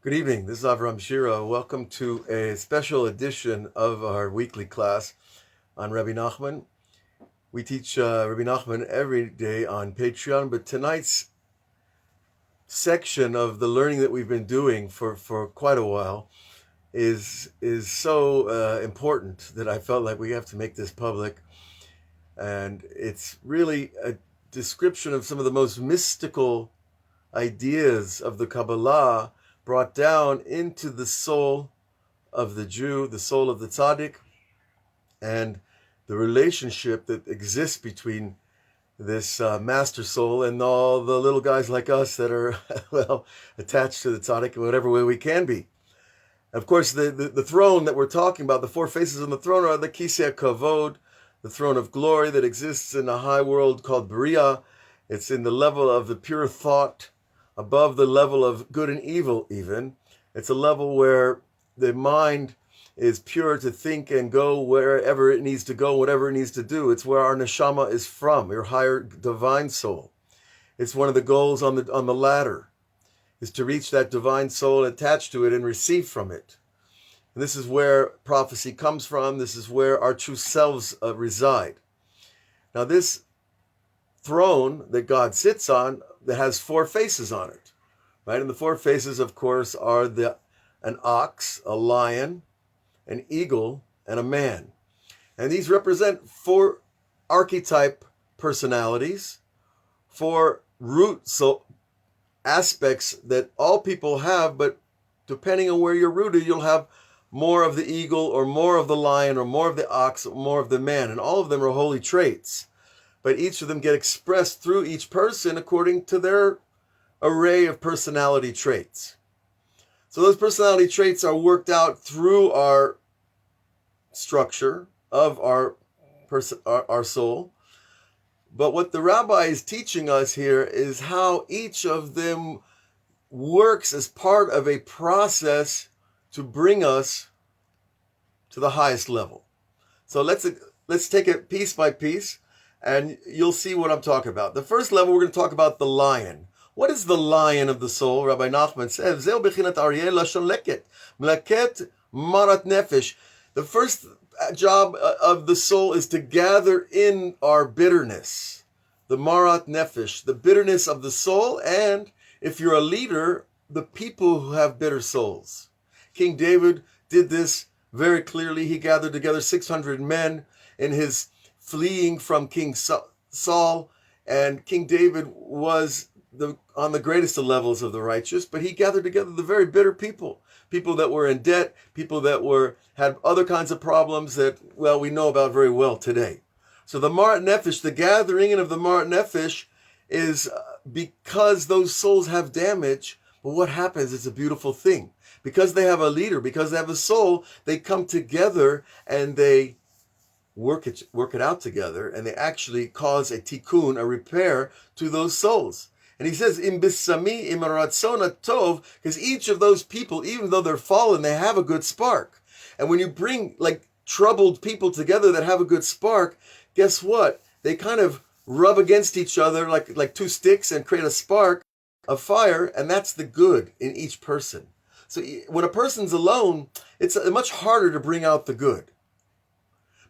Good evening. This is Avraham Shira. Welcome to a special edition of our weekly class on Rabbi Nachman. We teach Rabbi Nachman every day on Patreon, but tonight's section of the learning that we've been doing for quite a while is so important that I felt like we have to make this public. And it's really a description of some of the most mystical ideas of the Kabbalah brought down into the soul of the Jew, the soul of the tzaddik, and the relationship that exists between this master soul and all the little guys like us that are, attached to the tzaddik in whatever way we can be. Of course, the throne that we're talking about, the four faces on the throne are the Kisei Kavod, the throne of glory that exists in a high world called Bria. It's in the level of the pure thought, above the level of good and evil even. It's a level where the mind is pure to think and go wherever it needs to go, whatever it needs to do. It's where our neshama is from, your higher divine soul. It's one of the goals on the ladder, is to reach that divine soul, attach to it, and receive from it. And this is where prophecy comes from. This is where our true selves reside. Now this throne that God sits on that has four faces on it, right? And the four faces, of course, are an ox, a lion, an eagle, and a man. And these represent four archetype personalities, four root aspects that all people have, but depending on where you're rooted, you'll have more of the eagle or more of the lion or more of the ox or more of the man. And all of them are holy traits. But each of them get expressed through each person according to their array of personality traits. So those personality traits are worked out through our structure of our soul. But what the rabbi is teaching us here is how each of them works as part of a process to bring us to the highest level. So let's take it piece by piece, and you'll see what I'm talking about. The first level, we're going to talk about the lion. What is the lion of the soul? Rabbi Nachman says, Zeu bechinat aryeh lashon leket, melaket marat nefesh. The first job of the soul is to gather in our bitterness, the marat nefesh, the bitterness of the soul, and if you're a leader, the people who have bitter souls. King David did this very clearly. He gathered together 600 men in his fleeing from King Saul, and King David was on the greatest of levels of the righteous, but he gathered together the very bitter people that were in debt, people that had other kinds of problems that, we know about very well today. So the Marat Nefesh, the gathering in of the Marat Nefesh, is because those souls have damage. But what happens? It's a beautiful thing. Because they have a leader, because they have a soul, they come together and they work it out together, and they actually cause a tikkun, a repair to those souls. And he says, Im bisami im ratzona tov, because each of those people, even though they're fallen, they have a good spark. And when you bring troubled people together that have a good spark, guess what? They kind of rub against each other like two sticks and create a spark of fire, and that's the good in each person. So when a person's alone, it's much harder to bring out the good.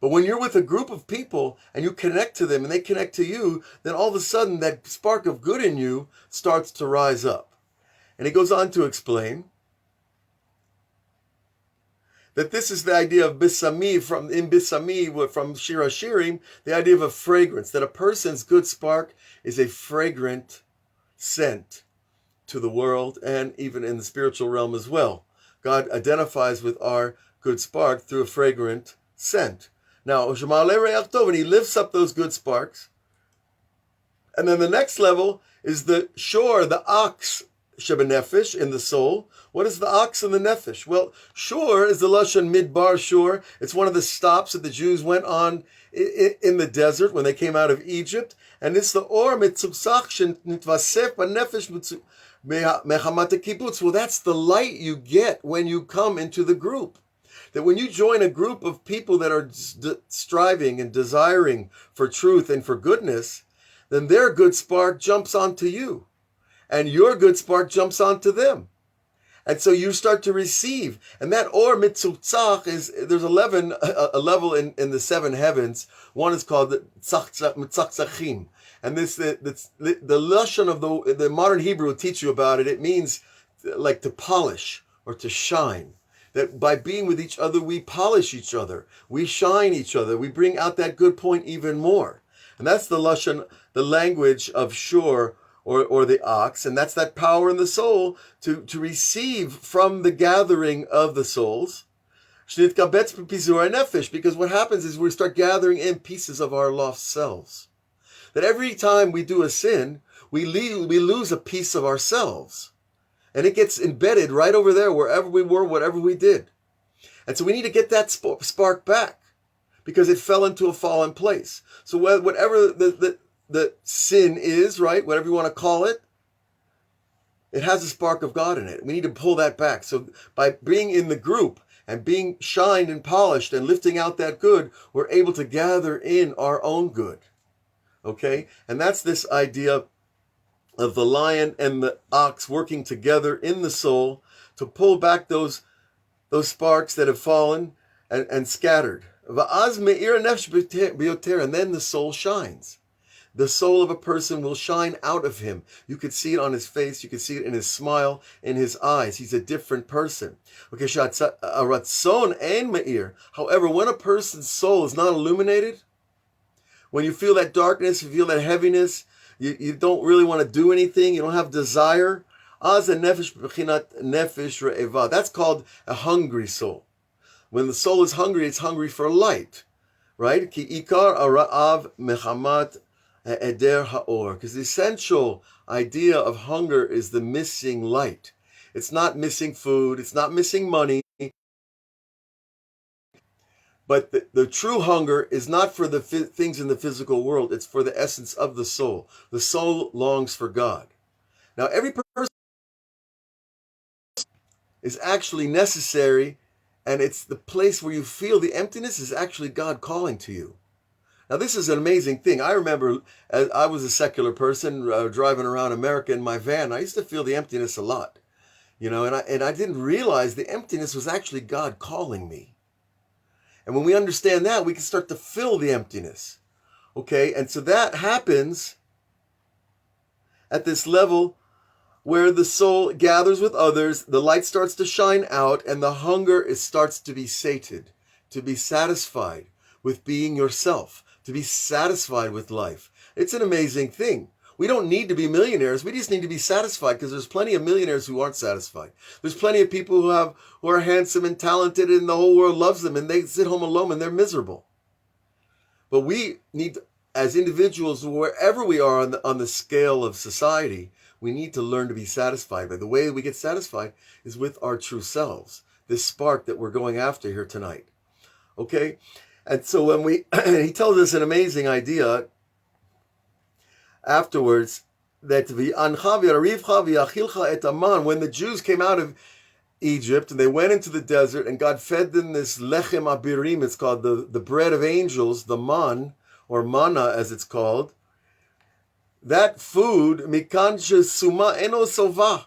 But when you're with a group of people and you connect to them and they connect to you, then all of a sudden that spark of good in you starts to rise up. And he goes on to explain that this is the idea of bisami, from Shira Shirim, the idea of a fragrance, that a person's good spark is a fragrant scent to the world and even in the spiritual realm as well. God identifies with our good spark through a fragrant scent. Now, and he lifts up those good sparks. And then the next level is the shor, the ox, shebenefesh, in the soul. What is the ox and the nefesh? Well, shor is the lashon midbar shor. It's one of the stops that the Jews went on in the desert when they came out of Egypt. And it's the or mitzusach nitvasef banefesh mechamat kibbutz. Well, that's the light you get when you come into the group. That when you join a group of people that are striving and desiring for truth and for goodness, then their good spark jumps onto you, and your good spark jumps onto them. And so you start to receive. And that or mitzutzach there's a level in the seven heavens. One is called the mitzachtsachim. And the lashon of the modern Hebrew will teach you about it. It means like to polish or to shine. That by being with each other, we polish each other. We shine each other. We bring out that good point even more. And that's the lashon, the language of Shur, or the ox, and that's that power in the soul to receive from the gathering of the souls. Because what happens is we start gathering in pieces of our lost selves. That every time we do a sin, we lose a piece of ourselves. And it gets embedded right over there, wherever we were, whatever we did. And so we need to get that spark back, because it fell into a fallen place. So whatever the sin is, right, whatever you want to call it, it has a spark of God in it. We need to pull that back. So by being in the group and being shined and polished and lifting out that good, we're able to gather in our own good. Okay? And that's this idea of the lion and the ox working together in the soul to pull back those sparks that have fallen and scattered. And then the soul shines. The soul of a person will shine out of him. You could see it on his face. You could see it in his smile, in his eyes. He's a different person. Okay, ratzon ein me'ir. However, when a person's soul is not illuminated, when you feel that darkness, you feel that heaviness, you don't really want to do anything, you don't have desire, az nefesh b'chinat nefesh re'eva. That's called a hungry soul. When the soul is hungry, it's hungry for light, right? Ki ikar ara'av mechamat eder ha'or, because the essential idea of hunger is the missing light. It's not missing food, it's not missing money, but the true hunger is not for the things in the physical world, it's for the essence of the soul. The soul longs for God. Now every person is actually necessary, and it's the place where you feel the emptiness is actually God calling to you. Now, this is an amazing thing. I remember as I was a secular person driving around America in my van. I used to feel the emptiness a lot, and I didn't realize the emptiness was actually God calling me. And when we understand that, we can start to fill the emptiness. Okay, and so that happens at this level where the soul gathers with others, the light starts to shine out, and the hunger starts to be sated, to be satisfied with being yourself, to be satisfied with life. It's an amazing thing. We don't need to be millionaires. We just need to be satisfied, because there's plenty of millionaires who aren't satisfied. There's plenty of people who are handsome and talented and the whole world loves them, and they sit home alone and they're miserable. But we need, as individuals, wherever we are on the scale of society, we need to learn to be satisfied. But the way we get satisfied is with our true selves, this spark that we're going after here tonight. Okay? And so when he tells us an amazing idea afterwards, that when the Jews came out of Egypt and they went into the desert and God fed them this lechem abirim, it's called the bread of angels, the man, or manna as it's called, that food, mikan suma eno sova.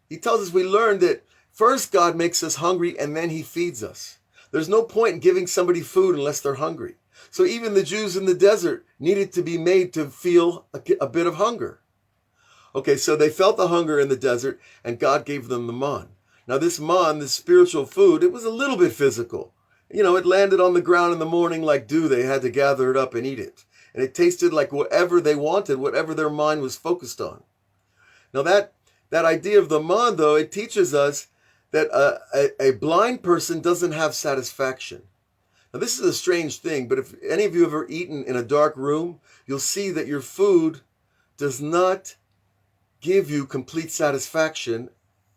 He tells us we learned that first God makes us hungry and then he feeds us. There's no point in giving somebody food unless they're hungry. So even the Jews in the desert needed to be made to feel a bit of hunger. Okay, so they felt the hunger in the desert and God gave them the man. Now this man, this spiritual food, it was a little bit physical. It landed on the ground in the morning like dew. They had to gather it up and eat it. And it tasted like whatever they wanted, whatever their mind was focused on. Now that idea of the man, though, it teaches us that a blind person doesn't have satisfaction. Now this is a strange thing, but if any of you have ever eaten in a dark room, you'll see that your food does not give you complete satisfaction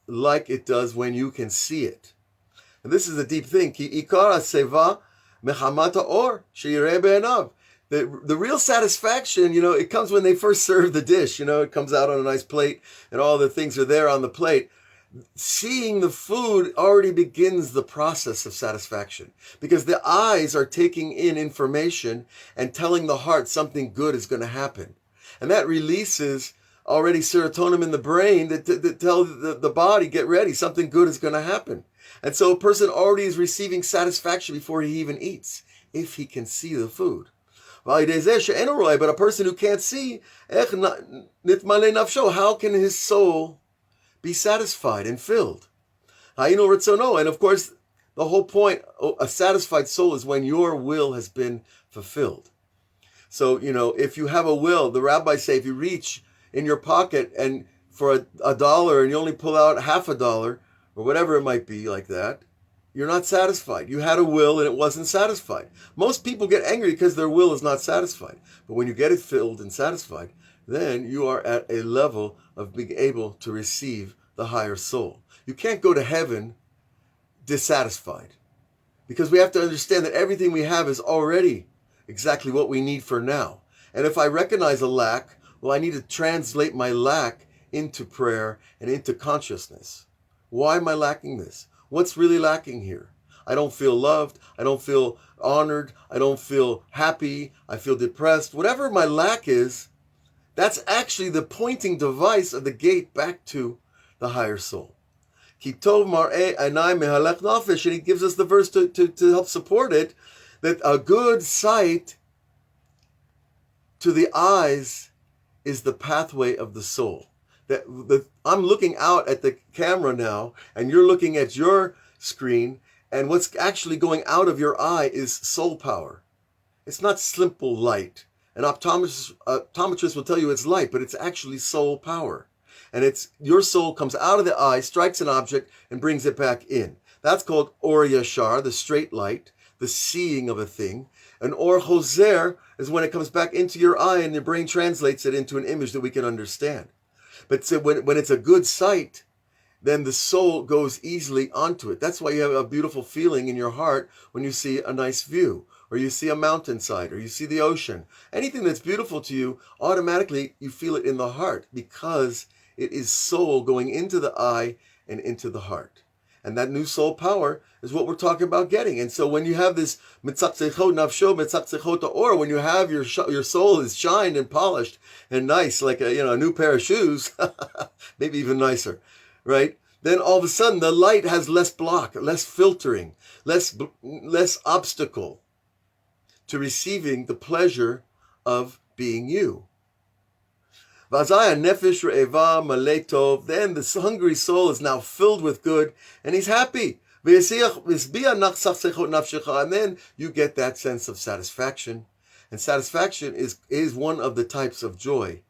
like it does when you can see it. And this is a deep thing. Ki ikar seva mechamat or sheyireh be'enav. The real satisfaction, it comes when they first serve the dish. It comes out on a nice plate and all the things are there on the plate. Seeing the food already begins the process of satisfaction, because the eyes are taking in information and telling the heart something good is going to happen. And that releases already serotonin in the brain that tell the body, get ready, something good is going to happen. And so a person already is receiving satisfaction before he even eats, if he can see the food. But a person who can't see, how can his soul be satisfied and filled? And of course, the whole point, a satisfied soul is when your will has been fulfilled. So, if you have a will, the rabbis say if you reach in your pocket and for $1 and you only pull out $50 or whatever it might be like that, you're not satisfied. You had a will and it wasn't satisfied. Most people get angry because their will is not satisfied. But when you get it filled and satisfied, then you are at a level of being able to receive the higher soul. You can't go to heaven dissatisfied, because we have to understand that everything we have is already exactly what we need for now. And if I recognize a lack, well, I need to translate my lack into prayer and into consciousness. Why am I lacking this? What's really lacking here? I don't feel loved. I don't feel honored. I don't feel happy. I feel depressed. Whatever my lack is, that's actually the pointing device of the gate back to the higher soul. And he gives us the verse to help support it, that a good sight to the eyes is the pathway of the soul. I'm looking out at the camera now, and you're looking at your screen, and what's actually going out of your eye is soul power. It's not simple light. An optometrist will tell you it's light, but it's actually soul power. And it's your soul comes out of the eye, strikes an object, and brings it back in. That's called Or Yashar, the straight light, the seeing of a thing. And Or Hoser is when it comes back into your eye and your brain translates it into an image that we can understand. But so when it's a good sight, then the soul goes easily onto it. That's why you have a beautiful feeling in your heart when you see a nice view, or you see a mountainside, or you see the ocean. Anything that's beautiful to you, automatically you feel it in the heart, because it is soul going into the eye and into the heart. And that new soul power is what we're talking about getting. And so when you have this mitzachzechot nafsho mitzachzechot or, when you have your soul is shined and polished and nice, like a new pair of shoes, maybe even nicer, right? Then all of a sudden the light has less block, less filtering, less obstacle to receiving the pleasure of being you. Then the hungry soul is now filled with good, and he's happy. And then you get that sense of satisfaction. And satisfaction is one of the types of joy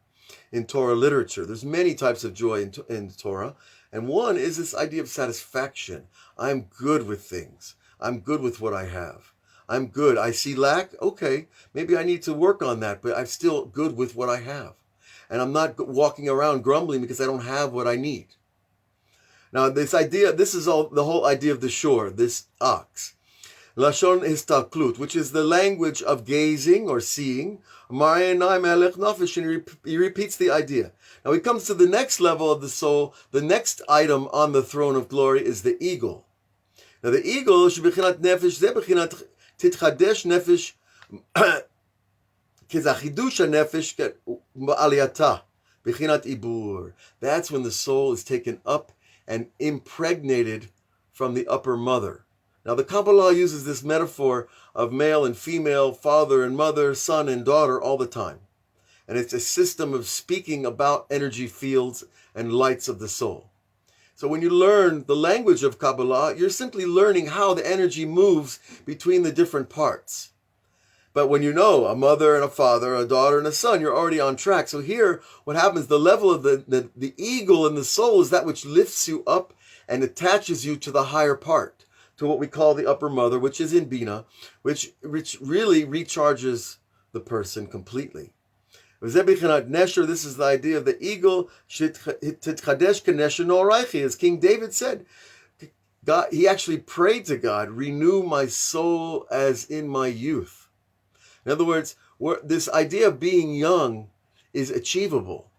in Torah literature. There's many types of joy in Torah. And one is this idea of satisfaction. I'm good with things. I'm good with what I have. I'm good. I see lack. Okay, maybe I need to work on that, but I'm still good with what I have. And I'm not walking around grumbling because I don't have what I need. Now, this is all the whole idea of the shore, this ox. Lashon histaklut, which is the language of gazing or seeing. He repeats the idea. Now he comes to the next level of the soul. The next item on the throne of glory is the eagle. Now the eagle, shebechinat nefesh, ze bechinat titchadesh nefesh, kezachidusha nefesh ba'aliyata, bechinat ibur. That's when the soul is taken up and impregnated from the upper mother. Now the Kabbalah uses this metaphor of male and female, father and mother, son and daughter all the time. And it's a system of speaking about energy fields and lights of the soul. So when you learn the language of Kabbalah, you're simply learning how the energy moves between the different parts. But when you know a mother and a father, a daughter and a son, you're already on track. So here, what happens, the level of the eagle in the soul is that which lifts you up and attaches you to the higher part, to what we call the upper mother, which is in Bina, which really recharges the person completely. This is the idea of the eagle, as King David said. God, he actually prayed to God, renew my soul as in my youth. In other words, this idea of being young is achievable,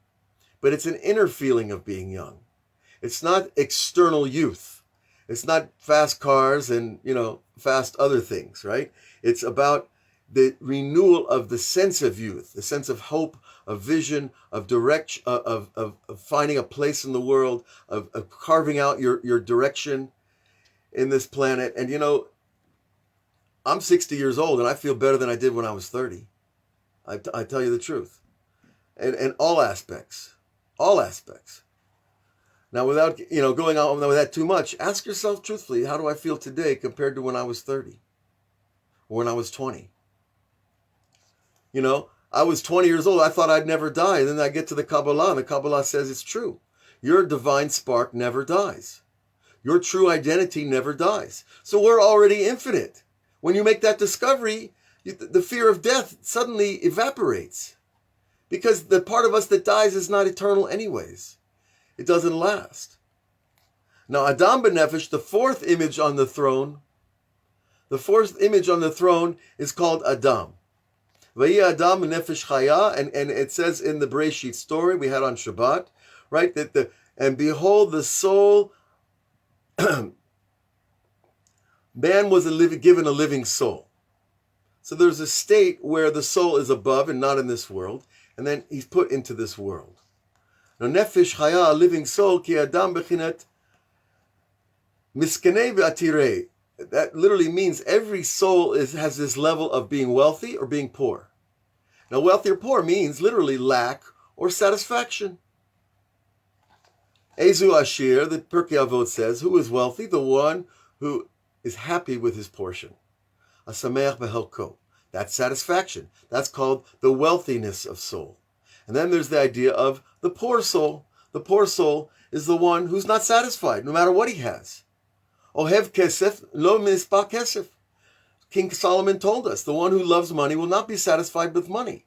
but it's an inner feeling of being young. It's not external youth. It's not fast cars and, fast other things, right? It's about the renewal of the sense of youth, the sense of hope, of vision, of direction, of finding a place in the world, of carving out your direction in this planet. And I'm 60 years old and I feel better than I did when I was 30. I tell you the truth. And all aspects. Now, without going on with that too much, ask yourself truthfully, how do I feel today compared to when I was 30 or when I was 20? I was 20 years old. I thought I'd never die. And then I get to the Kabbalah, and the Kabbalah says it's true. Your divine spark never dies. Your true identity never dies. So we're already infinite. When you make that discovery, the fear of death suddenly evaporates. Because the part of us that dies is not eternal anyways. It doesn't last. Now, Adam B'Nefesh, the fourth image on the throne is called Adam. Vayi Adam B'Nefesh Chaya, and it says in the Bereshit story we had on Shabbat, right, and behold, the soul, man was given a living soul. So there's a state where the soul is above and not in this world, and then he's put into this world. Now, Nefesh Chaya, a living soul, ki Adam Bechinet Miskanei V'Atirei. That literally means every soul has this level of being wealthy or being poor. Now, wealthy or poor means literally lack or satisfaction. Ezu Ashir, the Pirkei Avot says, who is wealthy? The one who is happy with his portion. Asameach Behelko. That's satisfaction. That's called the wealthiness of soul. And then there's the idea of the poor soul. The poor soul is the one who's not satisfied, no matter what he has. Ohev kesef lo mispa kesef. King Solomon told us, the one who loves money will not be satisfied with money.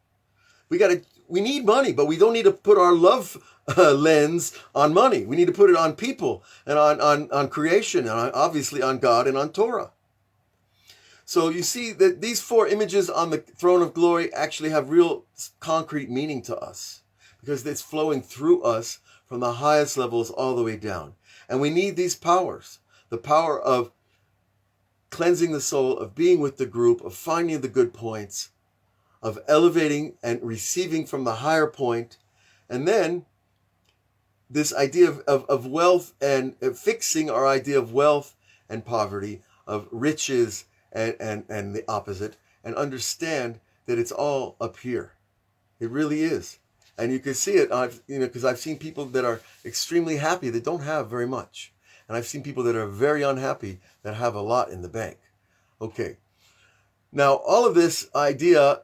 We need money, but we don't need to put our love lens on money. We need to put it on people and on creation and obviously on God and on Torah. So you see that these four images on the throne of glory actually have real concrete meaning to us because it's flowing through us from the highest levels all the way down. And we need these powers, the power of cleansing the soul, of being with the group, of finding the good points, of elevating and receiving from the higher point, and then this idea of wealth and fixing our idea of wealth and poverty, of riches and the opposite, and understand that it's all up here. It really is. And you can see it, because I've seen people that are extremely happy that don't have very much. And I've seen people that are very unhappy that have a lot in the bank. Okay. Now, all of this idea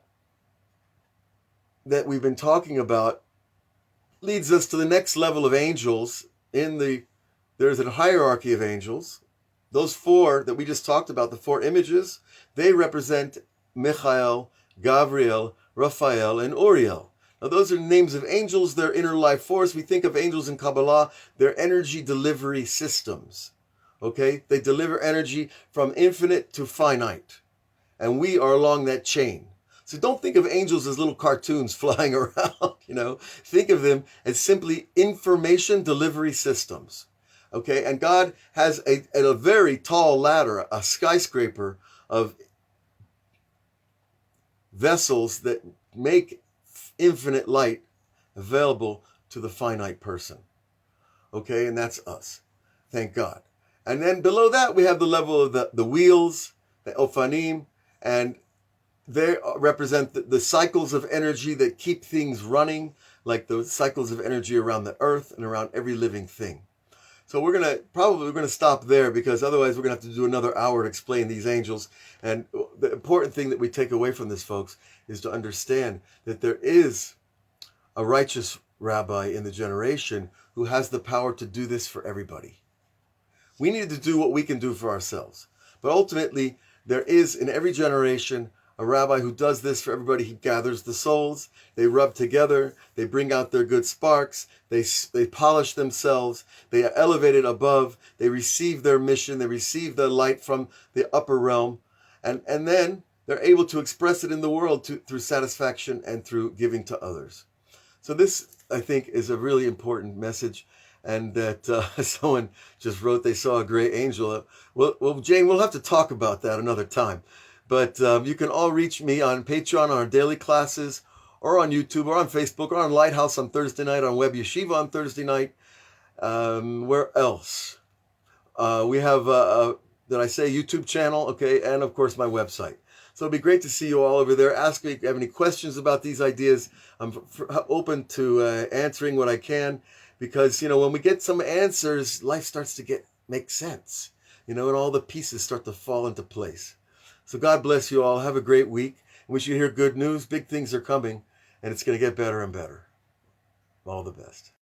that we've been talking about leads us to the next level of angels. There's a hierarchy of angels. Those four that we just talked about, the four images, they represent Michael, Gabriel, Raphael, and Uriel. Now, those are names of angels, their inner life force. We think of angels in Kabbalah, they're energy delivery systems. Okay? They deliver energy from infinite to finite. And we are along that chain. So don't think of angels as little cartoons flying around, Think of them as simply information delivery systems. Okay? And God has a very tall ladder, a skyscraper of vessels that make infinite light available to the finite person. Okay, and that's us. Thank God. And then below that, we have the level of the wheels, the ofanim, and they represent the cycles of energy that keep things running, like the cycles of energy around the earth and around every living thing. So we're going to stop there, because otherwise we're going to have to do another hour to explain these angels. And the important thing that we take away from this, folks, is to understand that there is a righteous rabbi in the generation who has the power to do this for everybody. We need to do what we can do for ourselves. But ultimately, there is in every generation a rabbi who does this for everybody. He gathers the souls, they rub together, they bring out their good sparks, they polish themselves, they are elevated above, they receive their mission, they receive the light from the upper realm, and then they're able to express it in the world through satisfaction and through giving to others. So this, I think, is a really important message. And that someone just wrote they saw a gray angel. Well, Jane, we'll have to talk about that another time. But you can all reach me on Patreon, on our daily classes, or on YouTube, or on Facebook, or on Lighthouse on Thursday night, on Web Yeshiva on Thursday night. Where else? We have, did I say YouTube channel? Okay, and of course my website. So it'd be great to see you all over there. Ask me if you have any questions about these ideas. I'm open to answering what I can, because, when we get some answers, life starts to make sense, and all the pieces start to fall into place. So God bless you all. Have a great week. I wish you hear good news. Big things are coming, and it's going to get better and better. All the best.